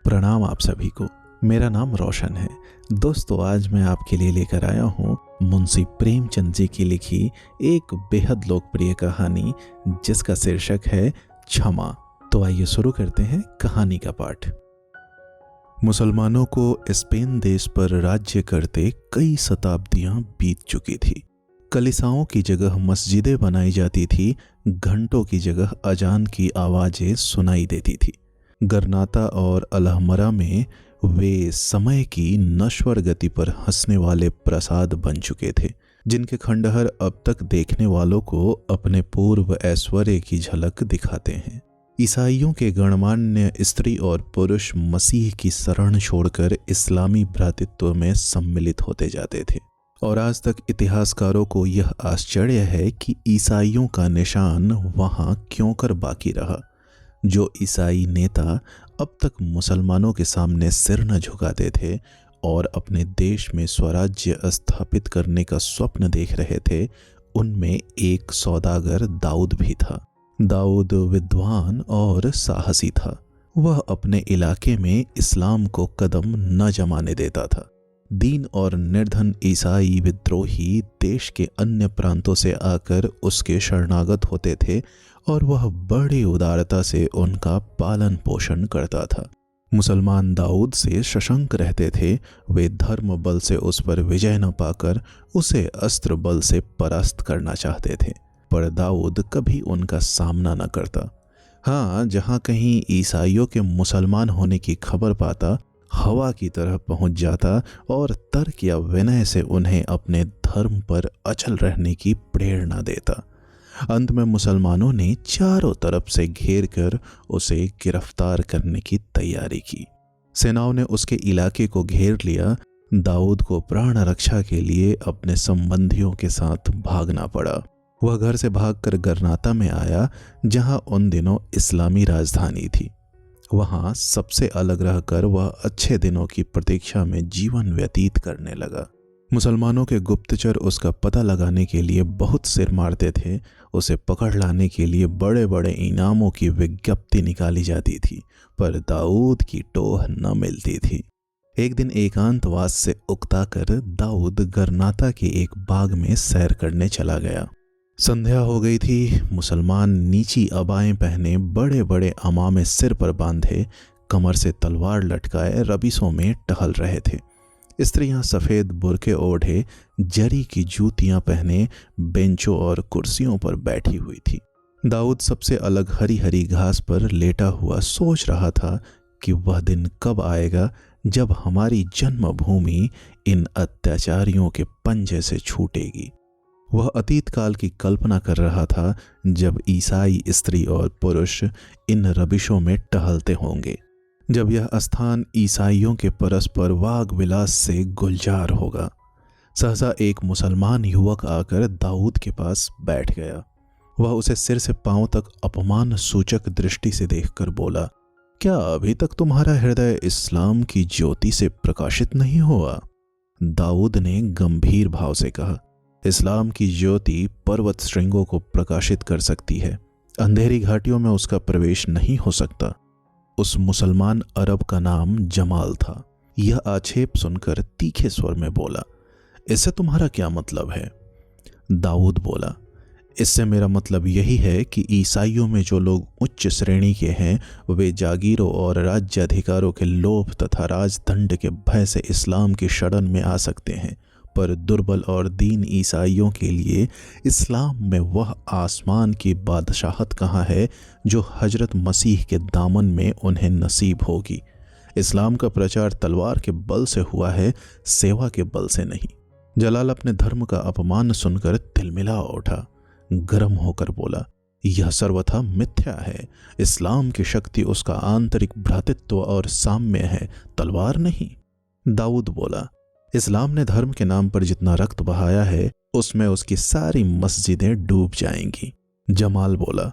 प्रणाम आप सभी को। मेरा नाम रोशन है। दोस्तों, आज मैं आपके लिए लेकर आया हूँ मुंशी प्रेमचंद जी की लिखी एक बेहद लोकप्रिय कहानी जिसका शीर्षक है क्षमा। तो आइए शुरू करते हैं कहानी का पाठ। मुसलमानों को स्पेन देश पर राज्य करते कई शताब्दियां बीत चुकी थी। कलीसियाओं की जगह मस्जिदें बनाई जाती थी, घंटों की जगह अजान की आवाजें सुनाई देती थी। गरनाता और अलहमरा में वे समय की नश्वर गति पर हंसने वाले प्रसाद बन चुके थे, जिनके खंडहर अब तक देखने वालों को अपने पूर्व ऐश्वर्य की झलक दिखाते हैं। ईसाइयों के गणमान्य स्त्री और पुरुष मसीह की शरण छोड़कर इस्लामी भ्रातृत्व में सम्मिलित होते जाते थे, और आज तक इतिहासकारों को यह आश्चर्य है कि ईसाइयों का निशान वहां क्यों कर बाकी रहा। जो ईसाई नेता अब तक मुसलमानों के सामने सिर न झुकाते थे और अपने देश में स्वराज्य स्थापित करने का स्वप्न देख रहे थे, उनमें एक सौदागर दाऊद भी था। दाऊद विद्वान और साहसी था। वह अपने इलाके में इस्लाम को कदम न जमाने देता था। दीन और निर्धन ईसाई विद्रोही देश के अन्य प्रांतों से आकर उसके शरणागत होते थे और वह बड़ी उदारता से उनका पालन पोषण करता था। मुसलमान दाऊद से सशंक रहते थे। वे धर्म बल से उस पर विजय न पाकर उसे अस्त्र बल से परास्त करना चाहते थे, पर दाऊद कभी उनका सामना न करता। हाँ, जहाँ कहीं ईसाइयों के मुसलमान होने की खबर पाता, हवा की तरह पहुंच जाता और तर्क या विनय से उन्हें अपने धर्म पर अचल रहने की प्रेरणा देता। अंत में मुसलमानों ने चारों तरफ से घेर कर उसे गिरफ्तार करने की तैयारी की। सेनाओं ने उसके इलाके को घेर लिया। दाऊद को प्राण रक्षा के लिए अपने संबंधियों के साथ भागना पड़ा। वह घर से भागकर गरनाता में आया, जहां उन दिनों इस्लामी राजधानी थी। वहां सबसे अलग रहकर वह अच्छे दिनों की प्रतीक्षा में जीवन व्यतीत करने लगा। मुसलमानों के गुप्तचर उसका पता लगाने के लिए बहुत सिर मारते थे। उसे पकड़ लाने के लिए बड़े बड़े इनामों की विज्ञप्ति निकाली जाती थी, पर दाऊद की टोह न मिलती थी। एक दिन एकांतवास से उकताकर दाऊद गरनाता के एक बाग में सैर करने चला गया। संध्या हो गई थी। मुसलमान नीची अबाएं पहने, बड़े बड़े अमामे सिर पर बांधे, कमर से तलवार लटकाए रबीसों में टहल रहे थे। स्त्रियां सफ़ेद बुर्के ओढ़े, जरी की जूतियां पहने बेंचों और कुर्सियों पर बैठी हुई थी। दाऊद सबसे अलग हरी हरी घास पर लेटा हुआ सोच रहा था कि वह दिन कब आएगा जब हमारी जन्मभूमि इन अत्याचारियों के पंजे से छूटेगी। वह अतीत काल की कल्पना कर रहा था जब ईसाई स्त्री और पुरुष इन रबिशों में टहलते होंगे, जब यह स्थान ईसाइयों के परस्पर वाग विलास से गुलजार होगा। सहसा एक मुसलमान युवक आकर दाऊद के पास बैठ गया। वह उसे सिर से पांव तक अपमान सूचक दृष्टि से देखकर बोला, क्या अभी तक तुम्हारा हृदय इस्लाम की ज्योति से प्रकाशित नहीं हुआ? दाऊद ने गंभीर भाव से कहा, इस्लाम की ज्योति पर्वत श्रृंगों को प्रकाशित कर सकती है, अंधेरी घाटियों में उसका प्रवेश नहीं हो सकता। उस मुसलमान अरब का नाम जमाल था। यह आक्षेप सुनकर तीखे स्वर में बोला, इससे तुम्हारा क्या मतलब है? दाऊद बोला, इससे मेरा मतलब यही है कि ईसाइयों में जो लोग उच्च श्रेणी के हैं, वे जागीरों और राज्य अधिकारों के लोभ तथा राजदंड के भय से इस्लाम की शरण में आ सकते हैं, पर दुर्बल और दीन ईसाइयों के लिए इस्लाम में वह आसमान की बादशाहत कहाँ है जो हजरत मसीह के दामन में उन्हें नसीब होगी। इस्लाम का प्रचार तलवार के बल से हुआ है, सेवा के बल से नहीं। जलाल अपने धर्म का अपमान सुनकर तिलमिला उठा। गर्म होकर बोला, यह सर्वथा मिथ्या है। इस्लाम की शक्ति उसका आंतरिक भ्रातृत्व और साम्य है, तलवार नहीं। दाऊद बोला, इस्लाम ने धर्म के नाम पर जितना रक्त बहाया है, उसमें उसकी सारी मस्जिदें डूब जाएंगी। जमाल बोला,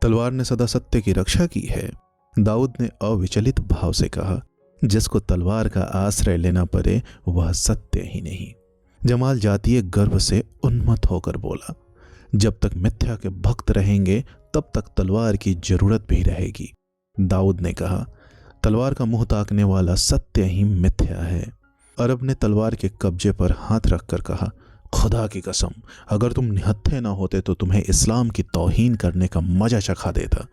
तलवार ने सदा सत्य की रक्षा की है। दाऊद ने अविचलित भाव से कहा, जिसको तलवार का आश्रय लेना पड़े वह सत्य ही नहीं। जमाल जातीय गर्व से उन्मत्त होकर बोला, जब तक मिथ्या के भक्त रहेंगे तब तक तलवार की जरूरत भी रहेगी। दाऊद ने कहा, तलवार का मुंह ताकने वाला सत्य ही मिथ्या है। अरब ने तलवार के कब्जे पर हाथ रखकर कहा, खुदा की कसम, अगर तुम निहत्थे ना होते तो तुम्हें इस्लाम की तौहीन करने का मजा चखा देता।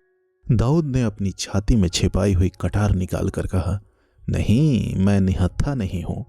दाऊद ने अपनी छाती में छिपाई हुई कटार निकालकर कहा, नहीं, मैं निहत्था नहीं हूं।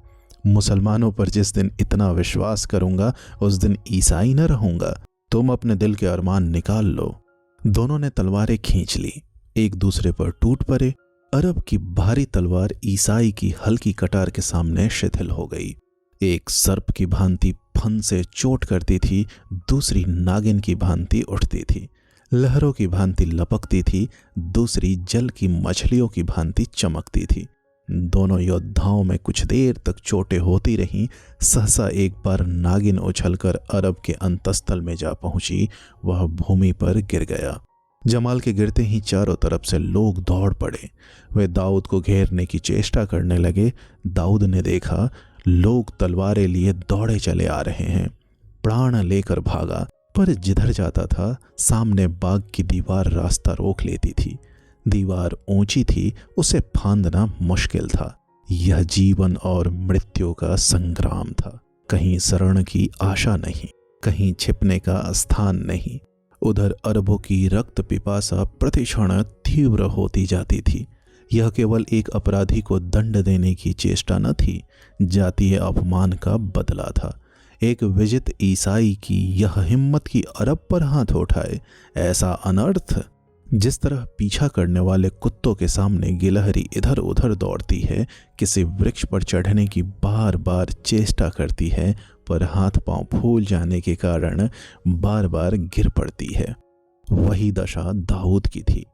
मुसलमानों पर जिस दिन इतना विश्वास करूंगा उस दिन ईसाई न रहूंगा। तुम अपने दिल के अरमान निकाल लो। दोनों ने तलवारें खींच ली, एक दूसरे पर टूट पड़े। अरब की भारी तलवार ईसाई की हल्की कटार के सामने शिथिल हो गई। एक सर्प की भांति फन से चोट करती थी, दूसरी नागिन की भांति उठती थी, लहरों की भांति लपकती थी, दूसरी जल की मछलियों की भांति चमकती थी। दोनों योद्धाओं में कुछ देर तक चोटें होती रहीं। सहसा एक बार नागिन उछलकर अरब के अंतस्थल में जा पहुंची। वह भूमि पर गिर गया। जमाल के गिरते ही चारों तरफ से लोग दौड़ पड़े। वे दाऊद को घेरने की चेष्टा करने लगे। दाऊद ने देखा लोग तलवारें लिए दौड़े चले आ रहे हैं। प्राण लेकर भागा, पर जिधर जाता था सामने बाग की दीवार रास्ता रोक लेती थी। दीवार ऊंची थी, उसे फांदना मुश्किल था। यह जीवन और मृत्यु का संग्राम था। कहीं शरण की आशा नहीं, कहीं छिपने का स्थान नहीं। उधर अरबों की रक्त पिपासा प्रतिक्षण तीव्र होती जाती थी। यह केवल एक अपराधी को दंड देने की चेष्टा न थी, जातीय अपमान का बदला था। एक विजित ईसाई की यह हिम्मत की अरब पर हाथ उठाए, ऐसा अनर्थ। जिस तरह पीछा करने वाले कुत्तों के सामने गिलहरी इधर उधर दौड़ती है, किसी वृक्ष पर चढ़ने की बार बार चेष्टा करती है, पर हाथ पांव फूल जाने के कारण बार बार गिर पड़ती है, वही दशा दाऊद की थी।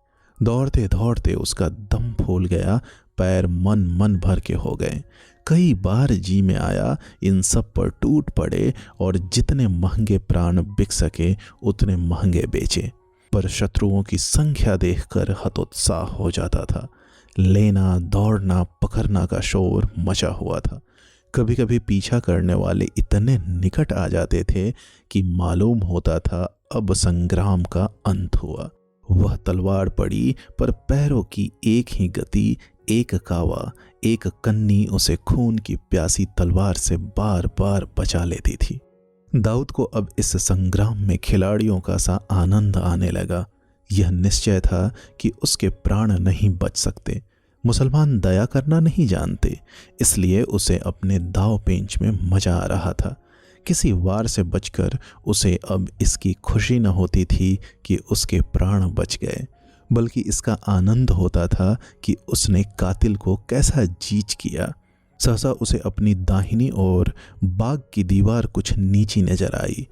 दौड़ते दौड़ते उसका दम फूल गया, पैर मन भर के हो गए। कई बार जी में आया इन सब पर टूट पड़े और जितने महंगे प्राण बिक सके उतने महंगे बेचे, पर शत्रुओं की संख्या देखकर हतोत्साह हो जाता था। लेना, दौड़ना, पकड़ना का शोर मचा हुआ था। कभी कभी पीछा करने वाले इतने निकट आ जाते थे कि मालूम होता था अब संग्राम का अंत हुआ। वह तलवार पड़ी, पर पैरों की एक ही गति, एक कावा, एक कन्नी उसे खून की प्यासी तलवार से बार बार बचा लेती थी। दाऊद को अब इस संग्राम में खिलाड़ियों का सा आनंद आने लगा। यह निश्चय था कि उसके प्राण नहीं बच सकते। मुसलमान दया करना नहीं जानते, इसलिए उसे अपने दाव पेंच में मजा आ रहा था। किसी वार से बचकर उसे अब इसकी खुशी न होती थी कि उसके प्राण बच गए, बल्कि इसका आनंद होता था कि उसने कातिल को कैसा जीच किया। सहसा उसे अपनी दाहिनी ओर बाग की दीवार कुछ नीची नजर आई।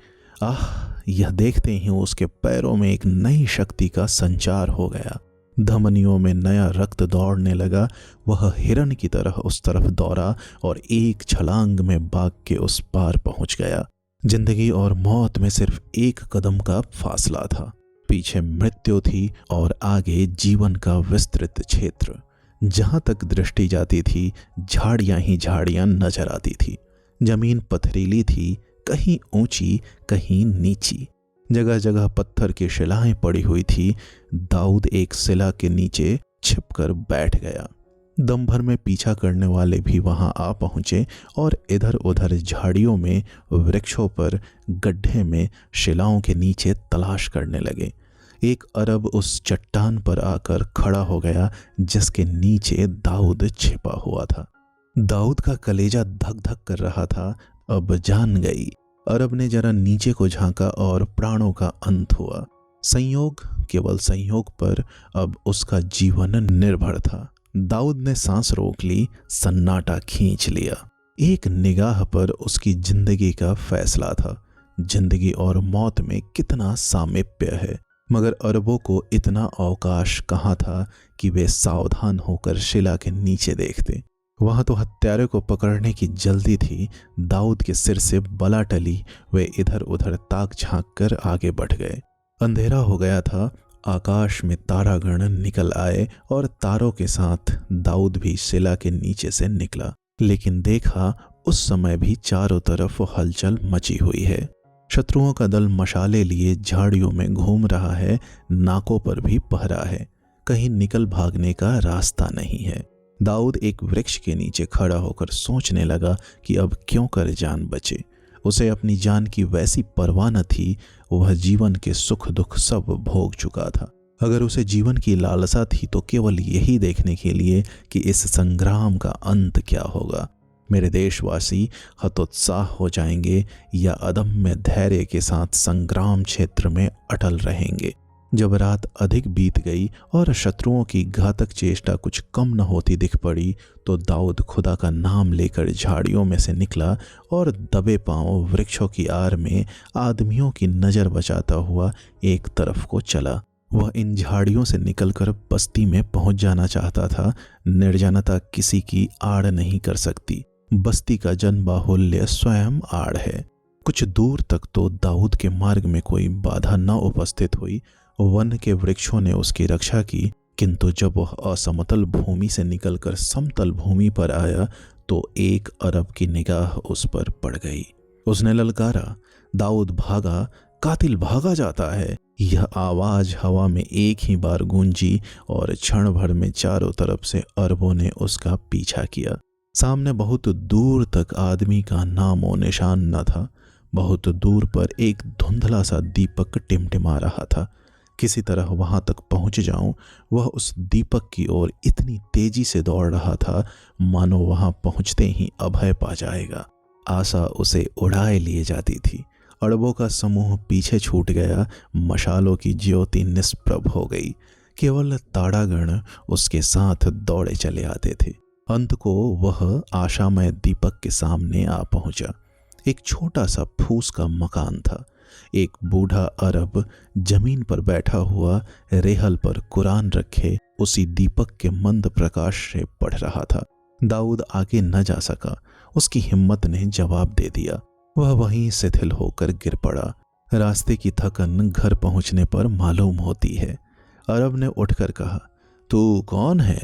यह देखते ही उसके पैरों में एक नई शक्ति का संचार हो गया। धमनियों में नया रक्त दौड़ने लगा। वह हिरन की तरह उस तरफ दौड़ा और एक छलांग में बाग के उस पार पहुंच गया। जिंदगी और मौत में सिर्फ एक कदम का फासला था। पीछे मृत्यु थी और आगे जीवन का विस्तृत क्षेत्र। जहां तक दृष्टि जाती थी झाड़ियां ही झाड़ियां नजर आती थी। जमीन पथरीली थी, कहीं ऊंची कहीं नीची, जगह जगह पत्थर की शिलाएं पड़ी हुई थी। दाऊद एक शिला के नीचे छिपकर बैठ गया। दम भर में पीछा करने वाले भी वहां आ पहुंचे और इधर उधर झाड़ियों में, वृक्षों पर, गड्ढे में, शिलाओं के नीचे तलाश करने लगे। एक अरब उस चट्टान पर आकर खड़ा हो गया जिसके नीचे दाऊद छिपा हुआ था। दाऊद का कलेजा धक धक कर रहा था। अब जान गई। अरब ने जरा नीचे को झांका और प्राणों का अंत हुआ। संयोग, केवल संयोग पर अब उसका जीवन निर्भर था। दाऊद ने सांस रोक ली, सन्नाटा खींच लिया। एक निगाह पर उसकी जिंदगी का फैसला था। जिंदगी और मौत में कितना सामीप्य है, मगर अरबों को इतना अवकाश कहाँ था कि वे सावधान होकर शिला के नीचे देखते। वहां तो हत्यारे को पकड़ने की जल्दी थी। दाऊद के सिर से बला टली। वे इधर उधर ताक झांक कर आगे बढ़ गए। अंधेरा हो गया था। आकाश में तारागण निकल आए और तारों के साथ दाऊद भी शिला के नीचे से निकला। लेकिन देखा उस समय भी चारों तरफ हलचल मची हुई है। शत्रुओं का दल मशाले लिए झाड़ियों में घूम रहा है। नाकों पर भी पहरा है। कहीं निकल भागने का रास्ता नहीं है। दाऊद एक वृक्ष के नीचे खड़ा होकर सोचने लगा कि अब क्यों कर जान बचे। उसे अपनी जान की वैसी परवाह न थी, वह जीवन के सुख दुख सब भोग चुका था। अगर उसे जीवन की लालसा थी तो केवल यही देखने के लिए कि इस संग्राम का अंत क्या होगा। मेरे देशवासी हतोत्साह हो जाएंगे या अदम्य धैर्य के साथ संग्राम क्षेत्र में अटल रहेंगे। जब रात अधिक बीत गई और शत्रुओं की घातक चेष्टा कुछ कम न होती दिख पड़ी तो दाऊद खुदा का नाम लेकर झाड़ियों में से निकला और दबे पांव वृक्षों की आड़ में आदमियों की नज़र बचाता हुआ एक तरफ को चला। वह इन झाड़ियों से निकलकर बस्ती में पहुंच जाना चाहता था। निर्जनता किसी की आड़ नहीं कर सकती। बस्ती का जनबाहुल्य स्वयं आड़ है। कुछ दूर तक तो दाऊद के मार्ग में कोई बाधा न उपस्थित हुई। वन के वृक्षों ने उसकी रक्षा की, किंतु जब वह असमतल भूमि से निकलकर समतल भूमि पर आया तो एक अरब की निगाह उस पर पड़ गई। उसने ललकारा, दाऊद भागा, कातिल भागा जाता है। यह आवाज हवा में एक ही बार गूंजी और क्षण भर में चारों तरफ से अरबों ने उसका पीछा किया। सामने बहुत दूर तक आदमी का नामो निशान न था। बहुत दूर पर एक धुंधला सा दीपक टिमटिमा रहा था। किसी तरह वहां तक पहुंच जाऊं। वह उस दीपक की ओर इतनी तेजी से दौड़ रहा था मानो वहां पहुंचते ही अभय पा जाएगा। आशा उसे उड़ाए लिए जाती थी। अरबों का समूह पीछे छूट गया। मशालों की ज्योति निष्प्रभ हो गई। केवल ताड़ागण उसके साथ दौड़े चले आते थे। अंत को वह आशामय दीपक के सामने आ पहुंचा। एक छोटा सा फूस का मकान था। एक बूढ़ा अरब जमीन पर बैठा हुआ रेहल पर कुरान रखे उसी दीपक के मंद प्रकाश से पढ़ रहा था। दाऊद आगे न जा सका। उसकी हिम्मत ने जवाब दे दिया। वह वहीं शिथिल होकर गिर पड़ा। रास्ते की थकन घर पहुंचने पर मालूम होती है। अरब ने उठकर कहा, तू कौन है?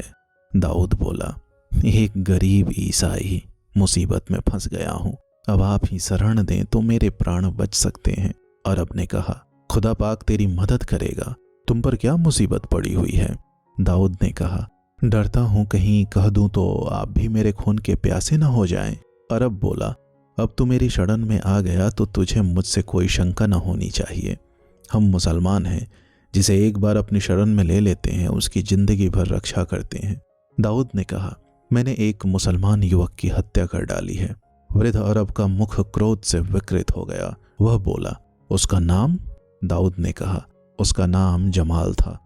दाऊद बोला, एक गरीब ईसाई, मुसीबत में फंस गया हूं। अब आप ही शरण दें तो मेरे प्राण बच सकते हैं। अरब ने कहा, खुदा पाक तेरी मदद करेगा। तुम पर क्या मुसीबत पड़ी हुई है? दाऊद ने कहा, डरता हूं कहीं कह दूं तो आप भी मेरे खून के प्यासे न हो जाएं। अरब बोला, अब तू मेरी शरण में आ गया तो तुझे मुझसे कोई शंका न होनी चाहिए। हम मुसलमान हैं। जिसे एक बार अपनी शरण में ले लेते हैं उसकी जिंदगी भर रक्षा करते हैं। दाऊद ने कहा, मैंने एक मुसलमान युवक की हत्या कर डाली है। वृद्ध अरब का मुख क्रोध से विकृत हो गया। वह बोला, उसका नाम? दाऊद ने कहा, उसका नाम जमाल था।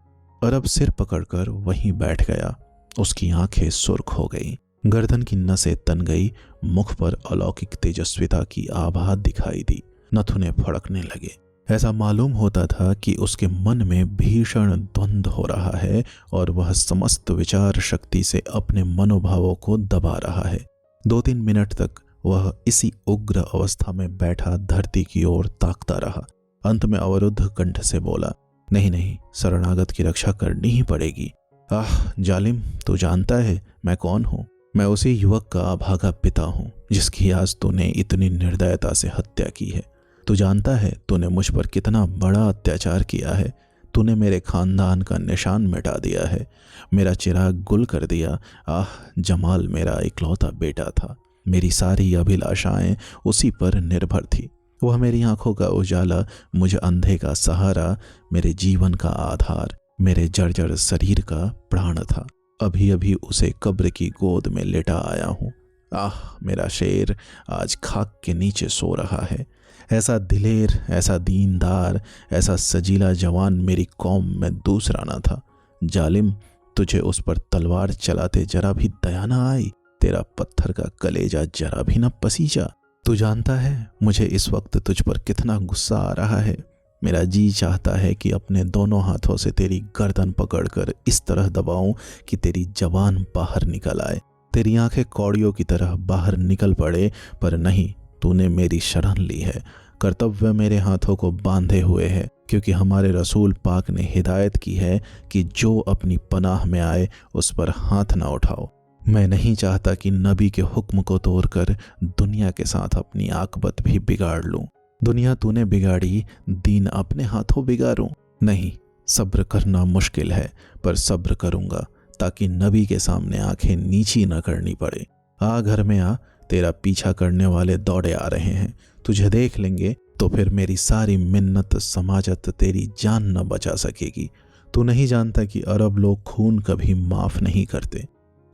अरब सिर पकड़कर वहीं बैठ गया। उसकी आंखें सुर्ख हो गईं, गर्दन की नसें तन गई, मुख पर अलौकिक तेजस्विता की आभा दिखाई दी। नथुने फड़कने लगे। ऐसा मालूम होता था कि उसके मन में भीषण द्वंद्व हो रहा है और वह समस्त विचार शक्ति से अपने मनोभावों को दबा रहा है। 2-3 मिनट तक वह इसी उग्र अवस्था में बैठा धरती की ओर ताकता रहा। अंत में अवरुद्ध कंठ से बोला, नहीं नहीं, शरणागत की रक्षा करनी ही पड़ेगी। आह जालिम, तू जानता है मैं कौन हूँ? मैं उसी युवक का अभागा पिता हूँ जिसकी आज तूने इतनी निर्दयता से हत्या की है। तू जानता है तूने मुझ पर कितना बड़ा अत्याचार किया है। तूने मेरे खानदान का निशान मिटा दिया है, मेरा चिराग गुल कर दिया। आह, जमाल मेरा इकलौता बेटा था। मेरी सारी अभिलाषाएं उसी पर निर्भर थी। वह मेरी आंखों का उजाला, मुझ अंधे का सहारा, मेरे जीवन का आधार, मेरे जर्जर शरीर का प्राण था। अभी अभी उसे कब्र की गोद में लेटा आया हूँ। आह, मेरा शेर आज खाक के नीचे सो रहा है। ऐसा दिलेर, ऐसा दीनदार, ऐसा सजीला जवान मेरी कौम में दूसरा न था। जालिम, तुझे उस पर तलवार चलाते जरा भी दया न आई? तेरा पत्थर का कलेजा जरा भी न पसीजा? तू जानता है मुझे इस वक्त तुझ पर कितना गुस्सा आ रहा है। मेरा जी चाहता है कि अपने दोनों हाथों से तेरी गर्दन पकड़कर इस तरह दबाऊं कि तेरी जबान बाहर निकल आए, तेरी आंखें कौड़ियों की तरह बाहर निकल पड़े। पर नहीं, तूने मेरी शरण ली है। कर्तव्य मेरे हाथों को बांधे हुए है, क्योंकि हमारे रसूल पाक ने हिदायत की है कि जो अपनी पनाह में आए उस पर हाथ ना उठाओ। मैं नहीं चाहता कि नबी के हुक्म को तोड़कर दुनिया के साथ अपनी आकबत भी बिगाड़ लूं। दुनिया तूने बिगाड़ी, दीन अपने हाथों बिगाड़ूं? नहीं, सब्र करना मुश्किल है, पर सब्र करूंगा ताकि नबी के सामने आंखें नीची न करनी पड़े। आ घर में आ, तेरा पीछा करने वाले दौड़े आ रहे हैं। तुझे देख लेंगे तो फिर मेरी सारी मिन्नत समाजत तेरी जान न बचा सकेगी। तू नहीं जानता कि अरब लोग खून कभी माफ नहीं करते।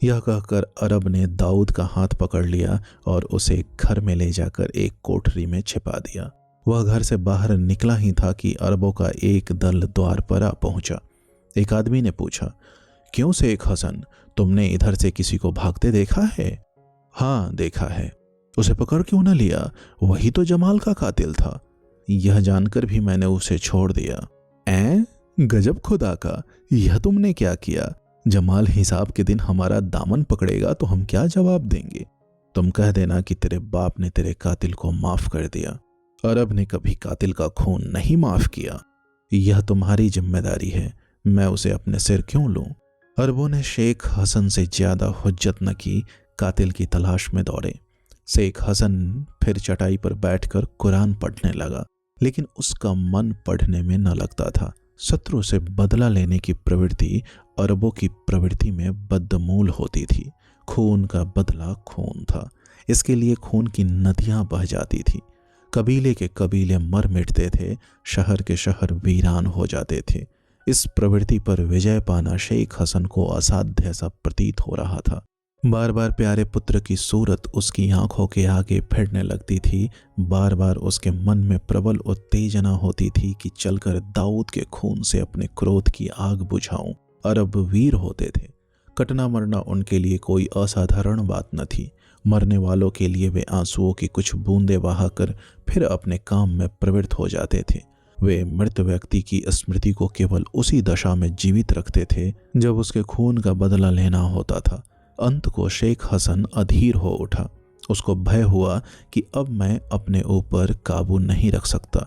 यह कहकर अरब ने दाऊद का हाथ पकड़ लिया और उसे घर में ले जाकर एक कोठरी में छिपा दिया। वह घर से बाहर निकला ही था कि अरबों का एक दल द्वार पर आ पहुंचा। एक आदमी ने पूछा, क्यों शेख हसन, तुमने इधर से किसी को भागते देखा है? हाँ देखा है। उसे पकड़ क्यों न लिया? वही तो जमाल का कातिल था। यह जानकर भी मैंने उसे छोड़ दिया। गजब खुदा का, यह तुमने क्या किया? जमाल हिसाब के दिन हमारा दामन पकड़ेगा तो हम क्या जवाब देंगे? तुम कह देना कि तेरे बाप ने तेरे कातिल को माफ कर दिया। अरब ने कभी कातिल का खून नहीं माफ किया। यह तुम्हारी जिम्मेदारी है, मैं उसे अपने सिर क्यों लूं? अरबों ने शेख हसन से ज्यादा हुज्जत न की, कातिल की तलाश में दौड़े। शेख हसन फिर चटाई पर बैठकर कुरान पढ़ने लगा, लेकिन उसका मन पढ़ने में न लगता था। शत्रु से बदला लेने की प्रवृत्ति अरबों की प्रवृत्ति में बदमूल होती थी। खून का बदला खून था, इसके लिए खून की नदियां बह जाती थी। कबीले के कबीले मर मिटते थे, शहर के शहर वीरान हो जाते थे। इस प्रवृत्ति पर विजय पाना शेख हसन को असाध्य सा प्रतीत हो रहा था। बार बार प्यारे पुत्र की सूरत उसकी आंखों के आगे फिरने लगती थी। बार बार उसके मन में प्रबल उत्तेजना होती थी कि चलकर दाऊद के खून से अपने क्रोध की आग बुझाऊं। अरब वीर होते थे, कटना मरना उनके लिए कोई असाधारण बात न थी। मरने वालों के लिए वे आंसुओं की कुछ बूंदें बहाकर फिर अपने काम में प्रवृत्त हो जाते थे। वे मृत व्यक्ति की स्मृति को केवल उसी दशा में जीवित रखते थे जब उसके खून का बदला लेना होता था। अंत को शेख हसन अधीर हो उठा। उसको भय हुआ कि अब मैं अपने ऊपर काबू नहीं रख सकता।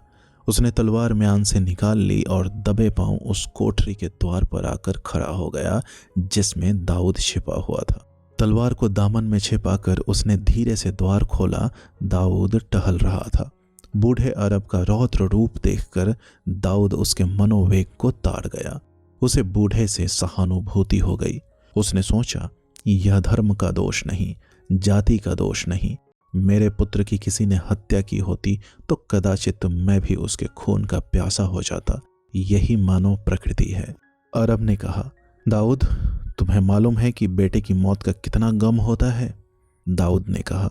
उसने तलवार म्यान से निकाल ली और दबे पांव उस कोठरी के द्वार पर आकर खड़ा हो गया जिसमें दाऊद छिपा हुआ था। तलवार को दामन में छिपाकर उसने धीरे से द्वार खोला। दाऊद टहल रहा था। बूढ़े अरब का रौद्र रूप देखकर दाऊद उसके मनोवेग को ताड़ गया। उसे बूढ़े से सहानुभूति हो गई। उसने सोचा, यह धर्म का दोष नहीं, जाति का दोष नहीं। मेरे पुत्र की किसी ने हत्या की होती तो कदाचित मैं भी उसके खून का प्यासा हो जाता। यही मानव प्रकृति है। अरब ने कहा, दाऊद, तुम्हें मालूम है कि बेटे की मौत का कितना गम होता है? दाऊद ने कहा,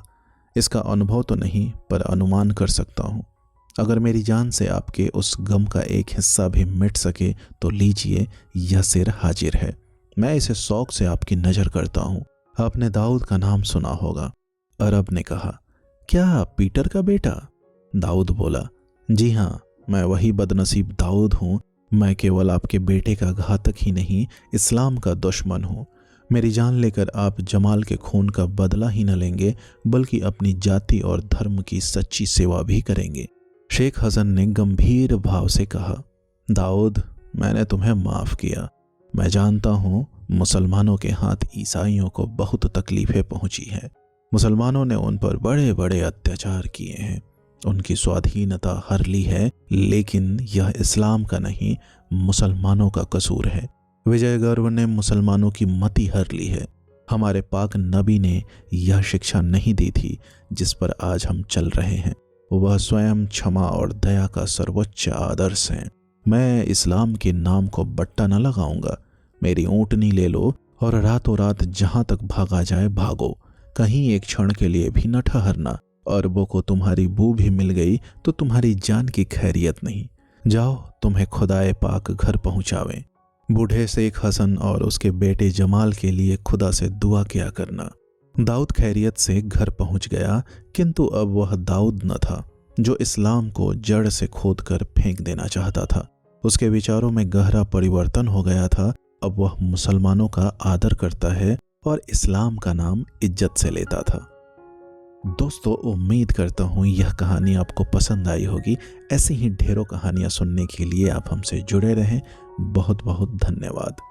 इसका अनुभव तो नहीं, पर अनुमान कर सकता हूँ। अगर मेरी जान से आपके उस गम का एक हिस्सा भी मिट सके तो लीजिए, यह सिर हाजिर है। मैं इसे शौक से आपकी नजर करता हूँ। आपने दाऊद का नाम सुना होगा। अरब ने कहा, क्या पीटर का बेटा? दाऊद बोला, जी हाँ, मैं वही बदनसीब दाऊद हूँ। मैं केवल आपके बेटे का घातक ही नहीं, इस्लाम का दुश्मन हूँ। मेरी जान लेकर आप जमाल के खून का बदला ही न लेंगे, बल्कि अपनी जाति और धर्म की सच्ची सेवा भी करेंगे। शेख हसन ने गंभीर भाव से कहा, दाऊद, मैंने तुम्हें माफ किया। मैं जानता हूँ मुसलमानों के हाथ ईसाइयों को बहुत तकलीफें पहुंची हैं। मुसलमानों ने उन पर बड़े बड़े अत्याचार किए हैं, उनकी स्वाधीनता हर ली है, लेकिन यह इस्लाम का नहीं, मुसलमानों का कसूर है। विजय गर्व ने मुसलमानों की मति हर ली है। हमारे पाक नबी ने यह शिक्षा नहीं दी थी जिस पर आज हम चल रहे हैं। वह स्वयं क्षमा और दया का सर्वोच्च आदर्श है। मैं इस्लाम के नाम को बट्टा न लगाऊंगा। मेरी ऊँटनी ले लो और रातों रात जहां तक भागा जाए भागो। कहीं एक क्षण के लिए भी न ठहरना। अरबों को तुम्हारी बू भी मिल गई तो तुम्हारी जान की खैरियत नहीं। जाओ, तुम्हें खुदाए पाक घर पहुंचावे। बूढ़े शेख हसन और उसके बेटे जमाल के लिए खुदा से दुआ किया करना। दाऊद खैरियत से घर पहुंच गया, किंतु अब वह दाऊद न था जो इस्लाम को जड़ से खोदकर फेंक देना चाहता था। उसके विचारों में गहरा परिवर्तन हो गया था। अब वह मुसलमानों का आदर करता है और इस्लाम का नाम इज्जत से लेता था। दोस्तों, उम्मीद करता हूँ यह कहानी आपको पसंद आई होगी। ऐसी ही ढेरों कहानियाँ सुनने के लिए आप हमसे जुड़े रहें। बहुत बहुत धन्यवाद।